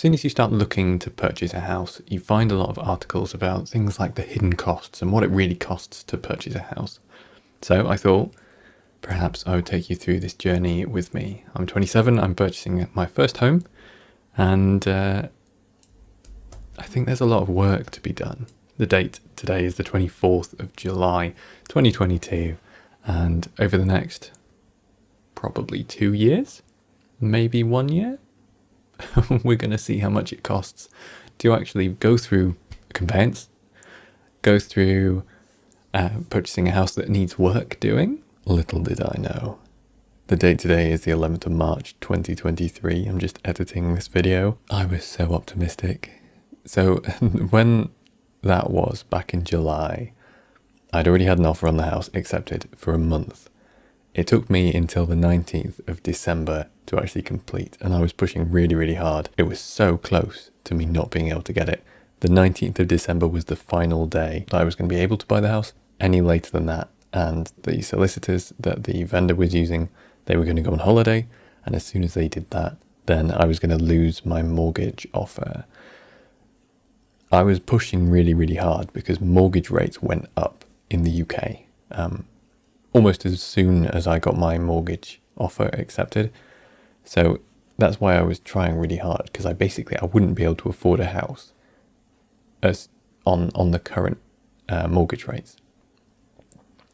soon as you start looking to purchase a house, you find a lot of articles about things like the hidden costs and what it really costs to purchase a house. So I thought perhaps I would take you through this journey with me. I'm 27, I'm purchasing my first home, and I think there's a lot of work to be done. The date today is the 24th of July 2022, and over the next probably 2 years, maybe 1 year, we're going to see how much it costs to actually go through a conveyance, go through purchasing a house that needs work doing. Little did I know. The date today is the 11th of March 2023. I'm just editing this video. I was so optimistic. So when that was back in July, I'd already had an offer on the house accepted for a month. It took me until the 19th of December to actually complete, and I was pushing really, really hard. It was so close to me not being able to get it. The 19th of December was the final day that I was going to be able to buy the house. Any later than that, and the solicitors that the vendor was using, they were going to go on holiday, and as soon as they did that, then I was going to lose my mortgage offer. I was pushing really, really hard because mortgage rates went up in the UK. Almost as soon as I got my mortgage offer accepted. So that's why I was trying really hard, because I wouldn't be able to afford a house as on the current mortgage rates.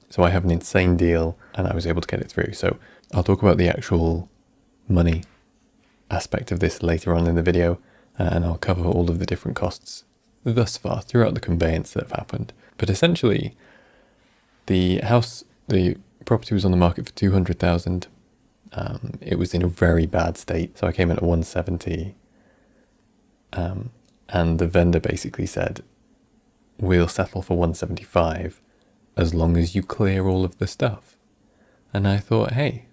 So I have an insane deal and I was able to get it through. So I'll talk about the actual money aspect of this later on in the video, and I'll cover all of the different costs thus far throughout the conveyance that have happened. But essentially, the property was on the market for 200,000. It was in a very bad state, so I came in at 170. And the vendor basically said, we'll settle for 175 as long as you clear all of the stuff. And I thought, hey,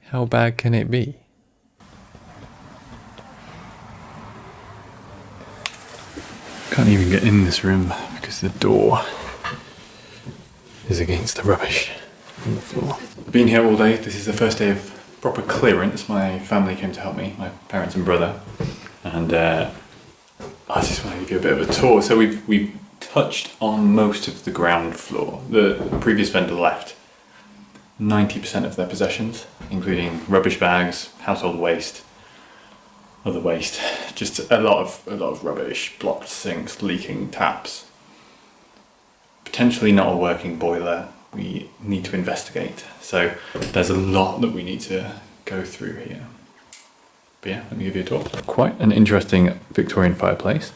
how bad can it be? Can't even get in this room because the door is against the rubbish on the floor. I've been here all day. This is the first day of proper clearance. My family came to help me, my parents and brother, and I just want to give you a bit of a tour. So we've touched on most of the ground floor. The previous vendor left 90% of their possessions, including rubbish bags, household waste, other waste, just a lot of rubbish, blocked sinks, leaking taps, potentially not a working boiler. We need to investigate. So there's a lot that we need to go through here. But yeah, let me give you a tour. Quite an interesting Victorian fireplace.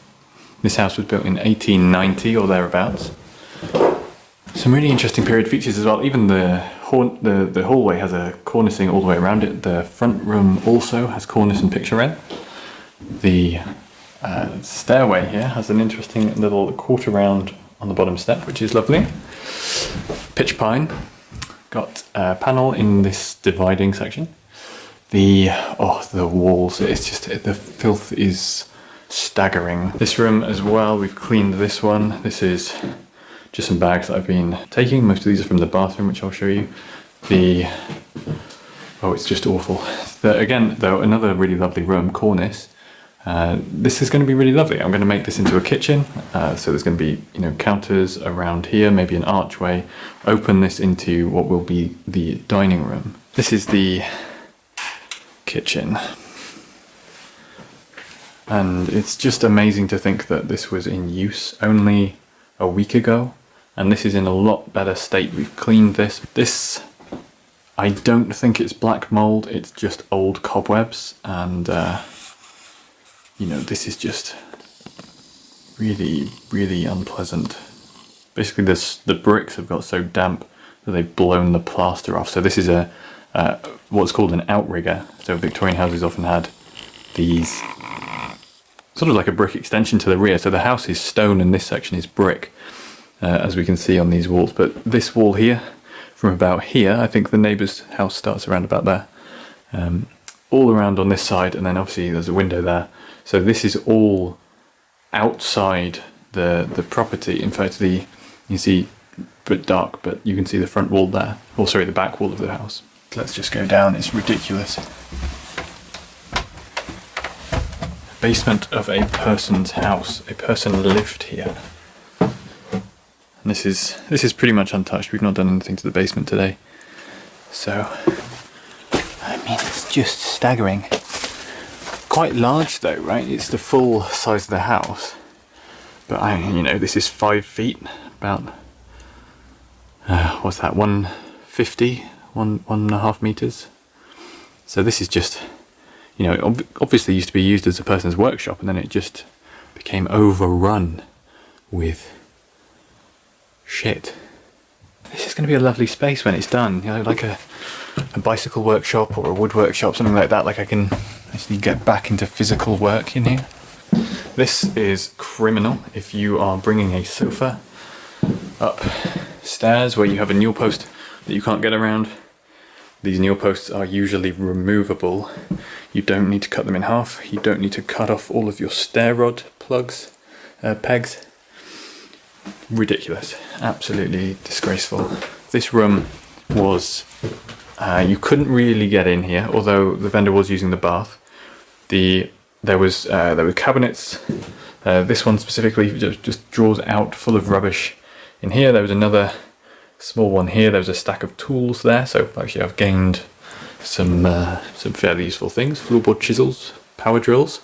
This house was built in 1890 or thereabouts. Some really interesting period features as well. Even the hallway has a cornicing all the way around it. The front room also has cornice and picture rail. The stairway here has an interesting little quarter round on the bottom step, which is lovely. Pitch pine. Got a panel in this dividing section. The walls, it's just, the filth is staggering. This room as well, we've cleaned this one. This is just some bags that I've been taking. Most of these are from the bathroom, which I'll show you. It's just awful. Again, though, another really lovely room, cornice. This is going to be really lovely. I'm going to make this into a kitchen. So there's going to be, counters around here, maybe an archway. Open this into what will be the dining room. This is the kitchen. And it's just amazing to think that this was in use only a week ago, and this is in a lot better state. We've cleaned this. This, I don't think it's black mold, it's just old cobwebs, and this is just really, really unpleasant. Basically the bricks have got so damp that they've blown the plaster off. So this is what's called an outrigger. So Victorian houses often had these sort of like a brick extension to the rear. So the house is stone and this section is brick, as we can see on these walls. But this wall here, from about here, I think the neighbour's house starts around about there, all around on this side, and then obviously there's a window there. So this is all outside the property. In fact, you see a bit dark, but you can see the front wall there, or sorry, the back wall of the house. Let's just go down, it's ridiculous. basement of a person's house. A person lived here. And this is pretty much untouched. We've not done anything to the basement today. So, I mean, it's just staggering. Quite large though, right? It's the full size of the house. But you know, this is 5 feet, about, what's that, 150, 1.5 meters. So this is just, you know, obviously used to be used as a person's workshop, and then it just became overrun with shit. This is going to be a lovely space when it's done, you know, like a bicycle workshop or a wood workshop, something like that. Like I can actually get back into physical work in here. This is criminal if you are bringing a sofa upstairs where you have a newel post that you can't get around. These newel posts are usually removable. You don't need to cut them in half. You don't need to cut off all of your stair rod pegs. Ridiculous. Absolutely disgraceful. This room was, you couldn't really get in here, although the vendor was using the bath. There were cabinets. This one specifically just draws out full of rubbish in here. There was another small one here. There was a stack of tools there. So actually I've gained some fairly useful things. Floorboard chisels, power drills.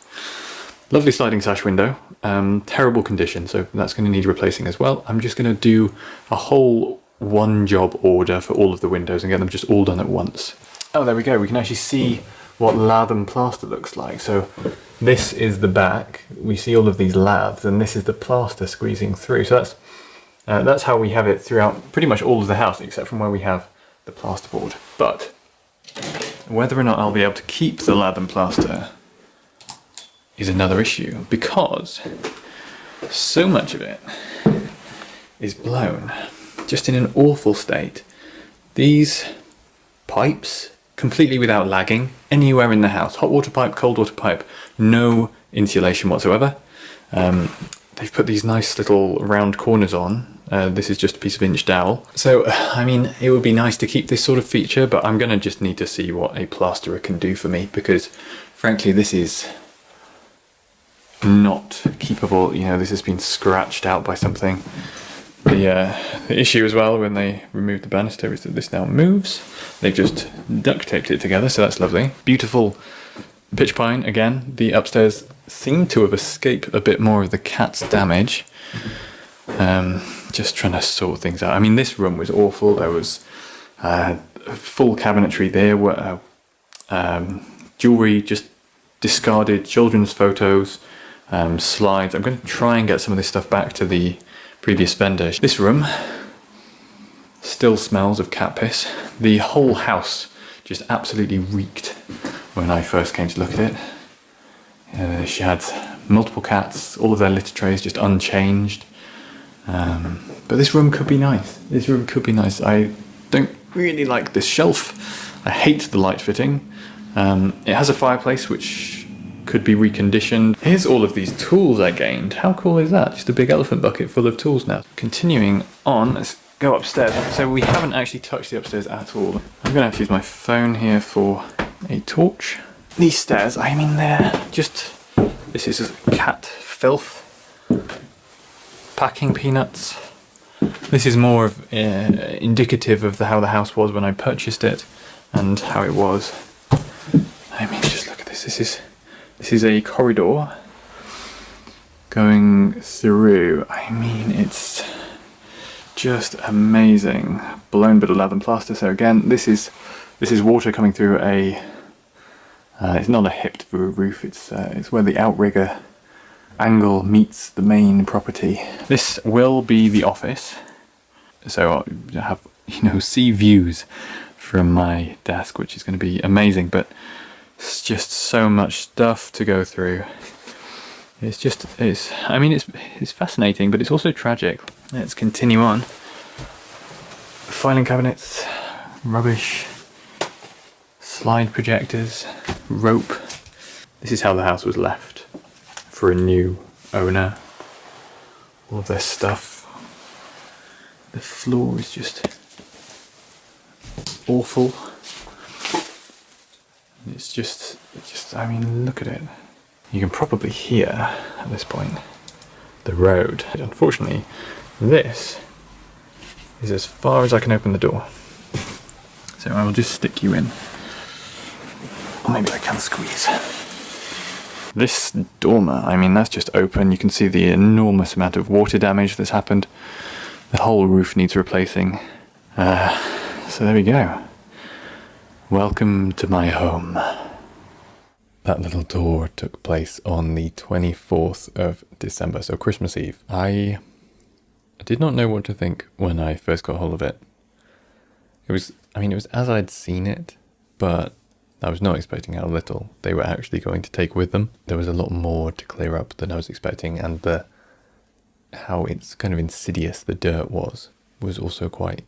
Lovely sliding sash window. Terrible condition, so that's going to need replacing as well. I'm just going to do a whole one job order for all of the windows and get them just all done at once. Oh, there we go. We can actually see what lath and plaster looks like. So this is the back. We see all of these laths, and this is the plaster squeezing through. So that's how we have it throughout pretty much all of the house, except from where we have the plasterboard. But whether or not I'll be able to keep the lath and plaster is another issue, because so much of it is blown, just in an awful state. These pipes, completely without lagging, anywhere in the house, hot water pipe, cold water pipe, no insulation whatsoever. They've put these nice little round corners on. This is just a piece of inch dowel. So, I mean, it would be nice to keep this sort of feature, but I'm gonna just need to see what a plasterer can do for me, because frankly, this is not keepable. You know, this has been scratched out by something. The issue as well when they removed the banister is that this now moves. They've just duct taped it together, so that's lovely. Beautiful pitch pine again. The upstairs seem to have escaped a bit more of the cat's damage. Just trying to sort things out. I mean, this room was awful. There was full cabinetry there, jewellery, just discarded, children's photos, slides. I'm going to try and get some of this stuff back to the previous vendor. This room still smells of cat piss. The whole house just absolutely reeked when I first came to look at it. She had multiple cats, all of their litter trays just unchanged. But this room could be nice. This room could be nice. I don't really like this shelf. I hate the light fitting. It has a fireplace which could be reconditioned. Here's all of these tools I gained. How cool is that? Just a big elephant bucket full of tools now. Continuing on, let's go upstairs. So we haven't actually touched the upstairs at all. I'm gonna have to use my phone here for a torch. These stairs, I mean, they're just, this is just cat filth. Packing peanuts. This is more of indicative of how the house was when I purchased it and how it was. I mean, just look at this. This is a corridor going through. I mean, it's just amazing. Blown bit of lath and plaster. So again, this is water coming through a. It's not a hipped roof. It's where the outrigger angle meets the main property. This will be the office. So I have, you know, sea views from my desk, which is going to be amazing. But it's just so much stuff to go through. I mean, it's fascinating, but it's also tragic. Let's continue on. Filing cabinets, rubbish, slide projectors, rope. This is how the house was left for a new owner. All of their stuff. The floor is just awful. It's just, I mean, look at it. You can probably hear, at this point, the road. Unfortunately, this is as far as I can open the door. So I will just stick you in. Or maybe I can squeeze. This dormer, I mean, that's just open. You can see the enormous amount of water damage that's happened. The whole roof needs replacing. So there we go. Welcome to my home. That little tour took place on the 24th of December, so Christmas Eve. I did not know what to think when I first got hold of it. It was as I'd seen it, but I was not expecting how little they were actually going to take with them. There was a lot more to clear up than I was expecting, and how it's kind of insidious the dirt was also quite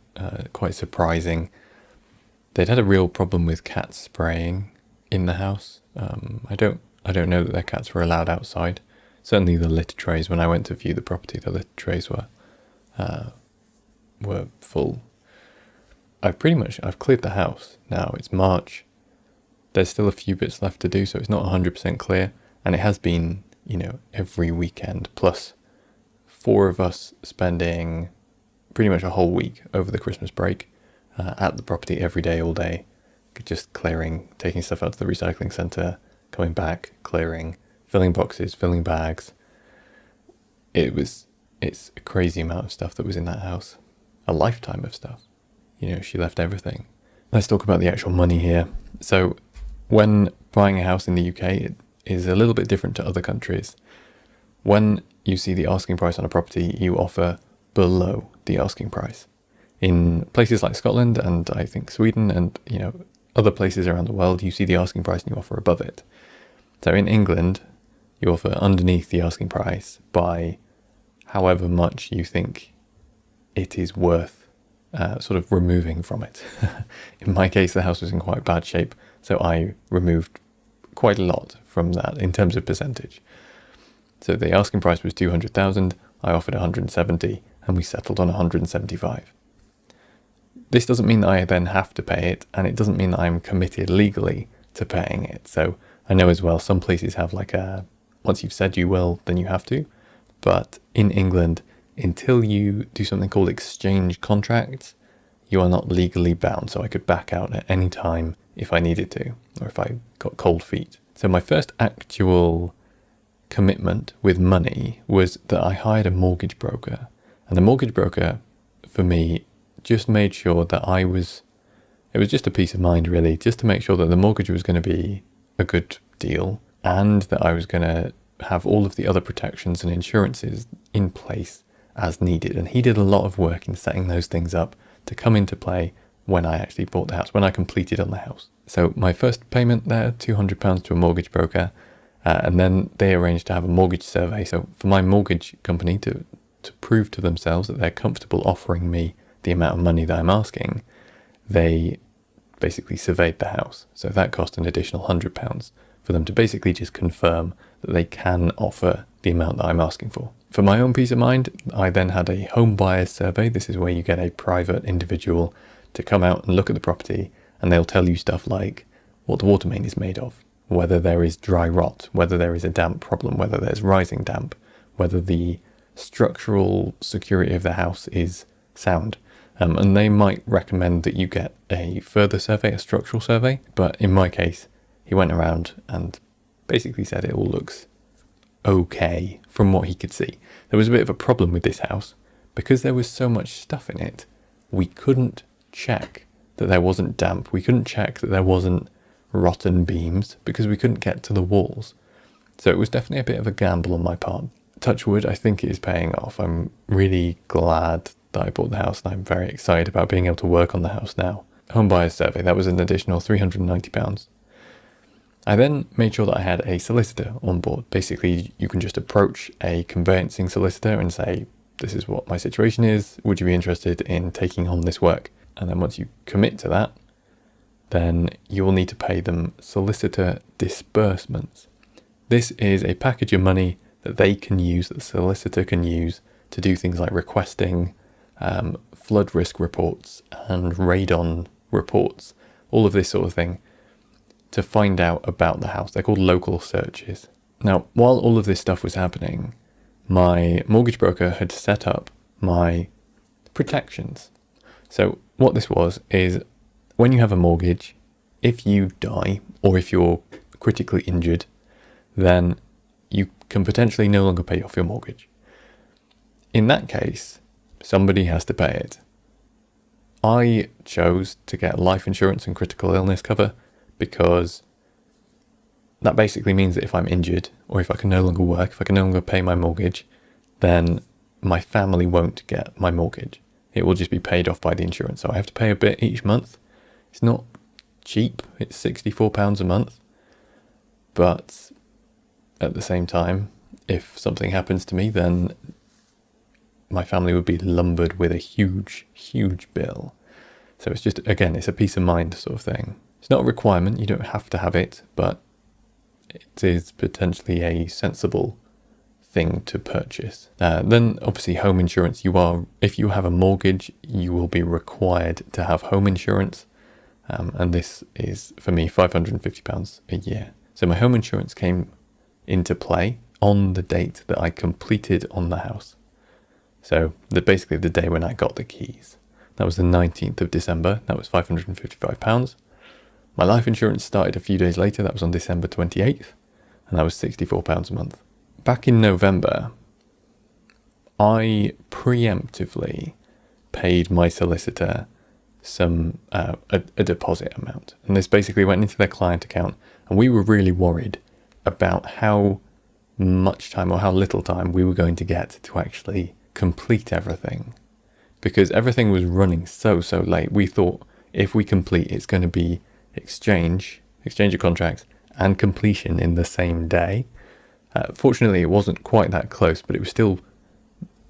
surprising. They'd had a real problem with cats spraying in the house. I don't know that their cats were allowed outside. Certainly the litter trays, when I went to view the property, the litter trays were full. I've cleared the house now. It's March. There's still a few bits left to do, so it's not 100% clear. And it has been, every weekend, plus 4 of us spending pretty much a whole week over the Christmas break at the property every day, all day, just clearing, taking stuff out to the recycling centre, coming back, clearing, filling boxes, filling bags. It's a crazy amount of stuff that was in that house. A lifetime of stuff. She left everything. Let's talk about the actual money here. So when buying a house in the UK, it is a little bit different to other countries. When you see the asking price on a property, you offer below the asking price. In places like Scotland and I think Sweden and other places around the world, you see the asking price and you offer above it. So in England, you offer underneath the asking price by however much you think it is worth sort of removing from it. In my case, the house was in quite bad shape, so I removed quite a lot from that in terms of percentage. So the asking price was 200,000, I offered 170, and we settled on 175. This doesn't mean that I then have to pay it, and it doesn't mean that I'm committed legally to paying it. So I know as well, some places have once you've said you will, then you have to. But in England, until you do something called exchange contracts, you are not legally bound. So I could back out at any time if I needed to, or if I got cold feet. So my first actual commitment with money was that I hired a mortgage broker. And the mortgage broker, for me, just made sure that it was just a peace of mind, really, just to make sure that the mortgage was going to be a good deal and that I was going to have all of the other protections and insurances in place as needed. And he did a lot of work in setting those things up to come into play when I actually bought the house, when I completed on the house. So my first payment there, £200 to a mortgage broker, and then they arranged to have a mortgage survey. So for my mortgage company to prove to themselves that they're comfortable offering me the amount of money that I'm asking, they basically surveyed the house. So that cost an additional £100 for them to basically just confirm that they can offer the amount that I'm asking for. For my own peace of mind, I then had a home buyers survey. This is where you get a private individual to come out and look at the property, and they'll tell you stuff like what the water main is made of, whether there is dry rot, whether there is a damp problem, whether there's rising damp, whether the structural security of the house is sound. And they might recommend that you get a further survey, a structural survey. But in my case, he went around and basically said it all looks okay from what he could see. There was a bit of a problem with this house because there was so much stuff in it. We couldn't check that there wasn't damp. We couldn't check that there wasn't rotten beams because we couldn't get to the walls. So it was definitely a bit of a gamble on my part. Touch wood, I think it is paying off. I'm really glad that I bought the house and I'm very excited about being able to work on the house now. Home buyers survey, that was an additional £390. I then made sure that I had a solicitor on board. Basically, you can just approach a conveyancing solicitor and say, this is what my situation is. Would you be interested in taking on this work? And then once you commit to that, then you will need to pay them solicitor disbursements. This is a package of money that they can use, that the solicitor can use to do things like requesting flood risk reports and radon reports, all of this sort of thing, to find out about the house. They're called local searches. Now, while all of this stuff was happening, my mortgage broker had set up my protections. So what this was is when you have a mortgage, if you die or if you're critically injured, then you can potentially no longer pay off your mortgage. In that case, somebody has to pay it. I chose to get life insurance and critical illness cover because that basically means that if I'm injured or if I can no longer work, if I can no longer pay my mortgage, then my family won't get my mortgage. It will just be paid off by the insurance. So I have to pay a bit each month. It's not cheap. It's £64 a month. But at the same time, if something happens to me, then my family would be lumbered with a huge, huge bill. So it's just, again, it's a peace of mind sort of thing. It's not a requirement. You don't have to have it, but it is potentially a sensible thing to purchase. Then obviously home insurance, if you have a mortgage, you will be required to have home insurance. And this is, for me, £550 a year. So my home insurance came into play on the date that I completed on the house. So basically the day when I got the keys. That was the 19th of December. That was £555. My life insurance started a few days later. That was on December 28th. And that was £64 a month. Back in November, I preemptively paid my solicitor a deposit amount. And this basically went into their client account. And we were really worried about how much time or how little time we were going to get to actually complete everything. Because everything was running so late. We thought if we complete, it's going to be exchange of contracts and completion in the same day. Fortunately, it wasn't quite that close, but it was still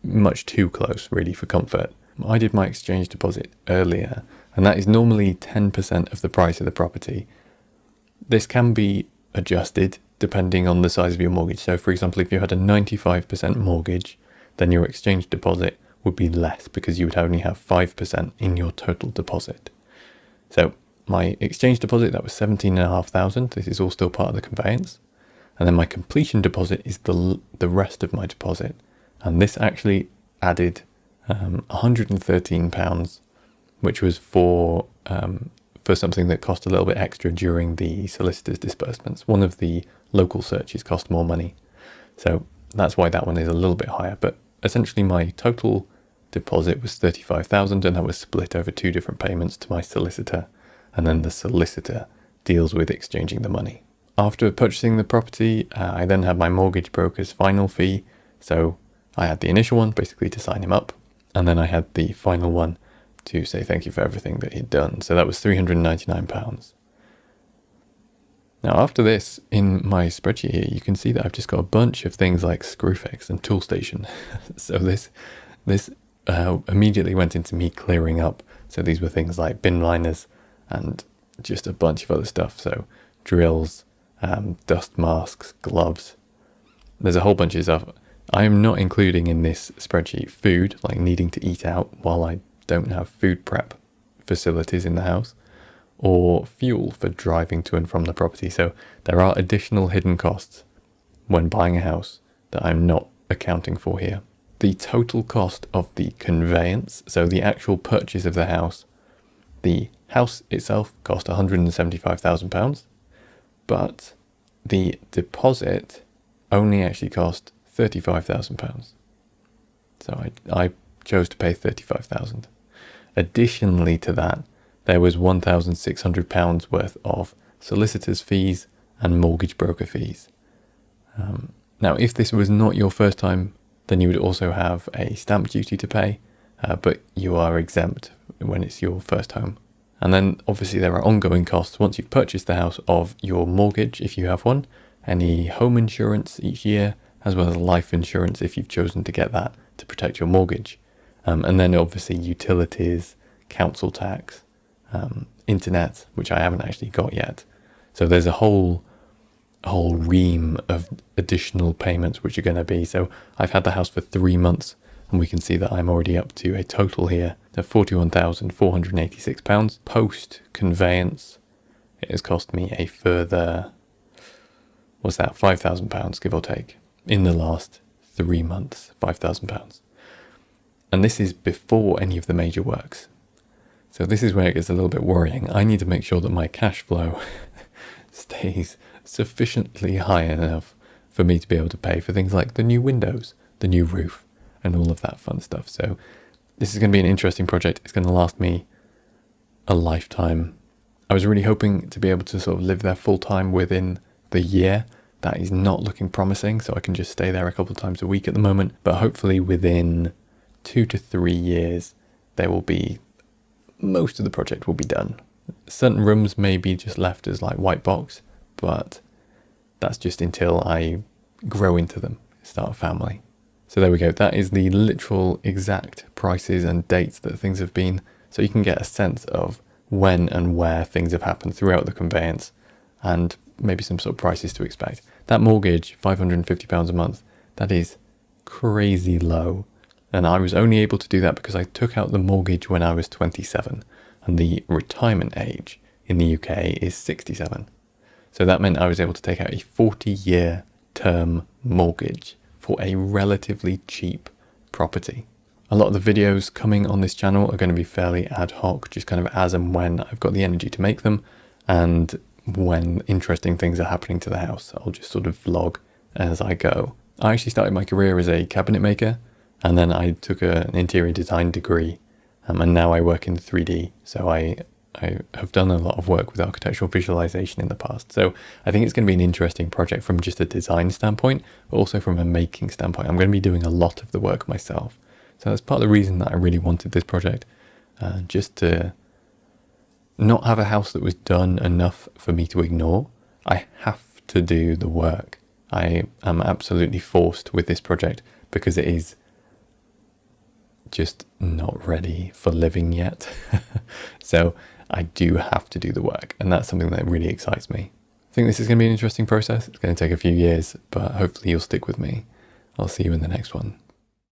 much too close, really, for comfort. I did my exchange deposit earlier, and that is normally 10% of the price of the property. This can be adjusted depending on the size of your mortgage. So, for example, if you had a 95% mortgage, then your exchange deposit would be less because you would only have 5% in your total deposit. So my exchange deposit, that was £17,500. This is all still part of the conveyance. And then my completion deposit is the rest of my deposit. And this actually added £113, which was for something that cost a little bit extra during the solicitor's disbursements. One of the local searches cost more money. So that's why that one is a little bit higher. But essentially my total deposit was £35,000, and that was split over 2 different payments to my solicitor. And then the solicitor deals with exchanging the money. After purchasing the property, I then had my mortgage broker's final fee. So I had the initial one basically to sign him up. And then I had the final one to say thank you for everything that he'd done. So that was £399. Now after this, in my spreadsheet here, you can see that I've just got a bunch of things like Screwfix and Toolstation. So this immediately went into me clearing up. So these were things like bin liners and just a bunch of other stuff. So drills, dust masks, gloves. There's a whole bunch of stuff. I am not including in this spreadsheet food, like needing to eat out while I don't have food prep facilities in the house, or fuel for driving to and from the property. So there are additional hidden costs when buying a house that I'm not accounting for here. The total cost of the conveyance, so the actual purchase of the house itself cost £175,000, but the deposit only actually cost £35,000. So I chose to pay £35,000. Additionally to that, there was £1,600 worth of solicitor's fees and mortgage broker fees. Now, if this was not your first time, then you would also have a stamp duty to pay, but you are exempt when it's your first home. And then obviously there are ongoing costs once you've purchased the house of your mortgage, if you have one, any home insurance each year, as well as life insurance if you've chosen to get that to protect your mortgage. And then obviously utilities, council tax, internet, which I haven't actually got yet. So there's a whole ream of additional payments which are going to be. So I've had the house for 3 months, and we can see that I'm already up to a total here of £41,486. Post conveyance, it has cost me a further what's that, £5,000, give or take, in the last 3 months, £5,000. And this is before any of the major works. So this is where it gets a little bit worrying. I need to make sure that my cash flow stays sufficiently high enough for me to be able to pay for things like the new windows, the new roof, and all of that fun stuff. So this is going to be an interesting project. It's going to last me a lifetime. I was really hoping to be able to sort of live there full time within the year. That is not looking promising, so I can just stay there a couple of times a week at the moment. But hopefully within 2 to 3 years, most of the project will be done. Certain rooms may be just left as like white box, but that's just until I grow into them, start a family. So there we go. That is the literal exact prices and dates that things have been. So you can get a sense of when and where things have happened throughout the conveyance and maybe some sort of prices to expect. That mortgage, £550 a month, that is crazy low. And I was only able to do that because I took out the mortgage when I was 27. And the retirement age in the UK is 67. So that meant I was able to take out a 40-year term mortgage for a relatively cheap property. A lot of the videos coming on this channel are going to be fairly ad hoc, just kind of as and when I've got the energy to make them, and when interesting things are happening to the house. I'll just sort of vlog as I go. I actually started my career as a cabinet maker, and then I took an interior design degree, and now I work in 3D. So I have done a lot of work with architectural visualization in the past. So I think it's going to be an interesting project from just a design standpoint, but also from a making standpoint. I'm going to be doing a lot of the work myself. So that's part of the reason that I really wanted this project, just to not have a house that was done enough for me to ignore. I have to do the work. I am absolutely forced with this project because it is just not ready for living yet. So I do have to do the work, and that's something that really excites me. I think this is going to be an interesting process. It's going to take a few years, but hopefully you'll stick with me. I'll see you in the next one.